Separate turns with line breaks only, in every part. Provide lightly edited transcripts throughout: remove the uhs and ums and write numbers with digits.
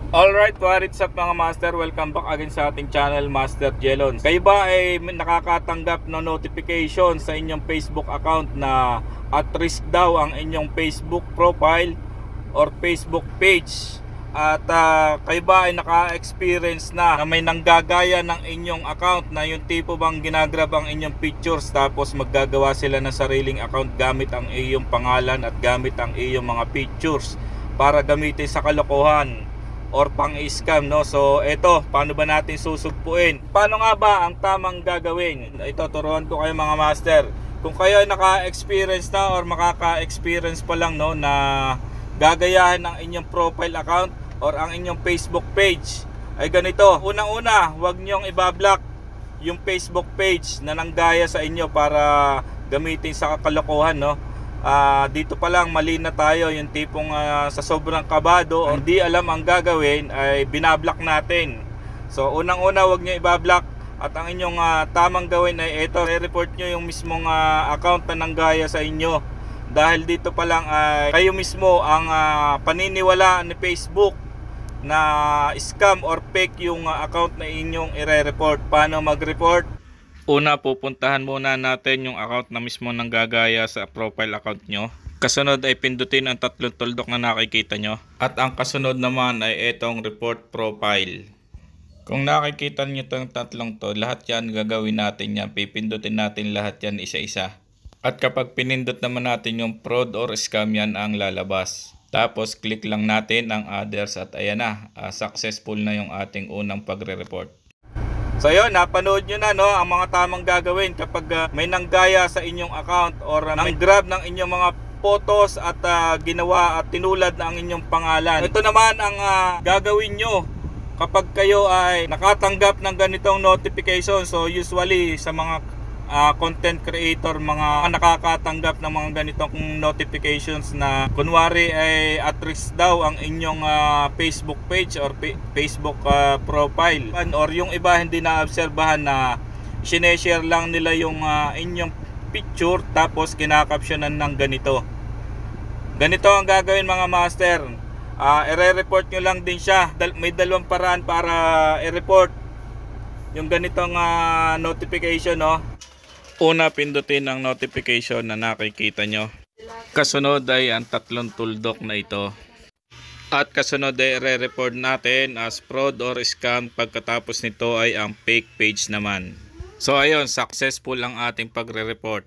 Alright, what's up mga master? Welcome back again sa ating channel, Master Jelon. Kayo ba ay nakakatanggap ng notification sa inyong Facebook account na at risk daw ang inyong Facebook profile or Facebook page? At kayo ba ay naka-experience na may nanggagaya ng inyong account na yung tipo bang ginagrab ang inyong pictures tapos maggagawa sila ng sariling account gamit ang iyong pangalan at gamit ang iyong mga pictures para gamitin sa kalokohan or pang-scam, no? So eto, paano ba natin susugpuin? Paano nga ba ang tamang gagawin? Ito, turuan ko kayo mga master. Kung kayo ay naka-experience na or makaka-experience pa lang, no, na gagayahin ang inyong profile account or ang inyong Facebook page, ay ganito. Unang-una, huwag niyong ibablock yung Facebook page na nanggaya sa inyo para gamitin sa kalokohan, no? Dito pa lang mali na tayo, yung tipong sa sobrang kabado o hindi alam ang gagawin ay binablock natin. So unang-una, wag niyo ibablock at ang inyong tamang gawin ay ito, i-report niyo yung mismong account na nanggaya sa inyo. Dahil dito pa lang ay kayo mismo ang paniniwalaan ni Facebook na scam or fake yung account na inyong i-report. Paano mag-report? Una, pupuntahan muna natin yung account na mismo nanggagaya sa profile account nyo. Kasunod ay pindutin ang tatlong tuldok na nakikita nyo. At ang kasunod naman ay itong report profile. Kung nakikita nyo itong tatlong to, lahat yan gagawin natin yan. Pipindutin natin lahat yan isa-isa. At kapag pinindot naman natin yung fraud or scam, yan ang lalabas. Tapos click lang natin ang others at ayan na, successful na yung ating unang pagre-report. So yun, napanood nyo na, no, ang mga tamang gagawin kapag may nanggaya sa inyong account or nang grab ng inyong mga photos at ginawa at tinulad na ang inyong pangalan. Ito naman ang gagawin nyo kapag kayo ay nakatanggap ng ganitong notification. So usually sa mga content creator, mga nakakatanggap ng mga ganitong notifications na kunwari ay at risk daw ang inyong Facebook page or Facebook profile, or yung iba hindi naobserbahan na sineshare lang nila yung inyong picture tapos kinakapsyonan ng ganito. Ganito ang gagawin mga master. I-report nyo lang din siya. May dalawang paraan para i-report yung ganitong notification, no? Una, pindutin ang notification na nakikita nyo. Kasunod ay ang tatlong tuldok na ito. At kasunod ay re-report natin as fraud or scam. Pagkatapos nito ay ang fake page naman. So ayun, successful ang ating pagre-report.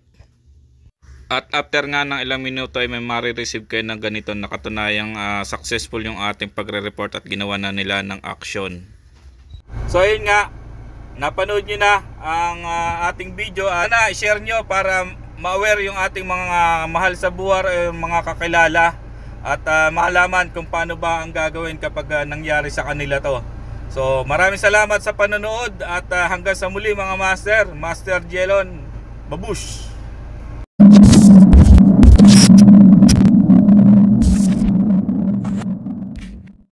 At after nga ng ilang minuto ay may marireceive kayo ng ganito na katunayang successful yung ating pagre-report at ginawa na nila ng action. So ayun nga, napanood nyo na ang ating video. I-share nyo para ma-aware yung ating mga mahal sa buhay, mga kakilala, at malaman kung paano ba ang gagawin kapag nangyari sa kanila to. So maraming salamat sa panonood at hanggang sa muli mga master. Master Jelon, babush!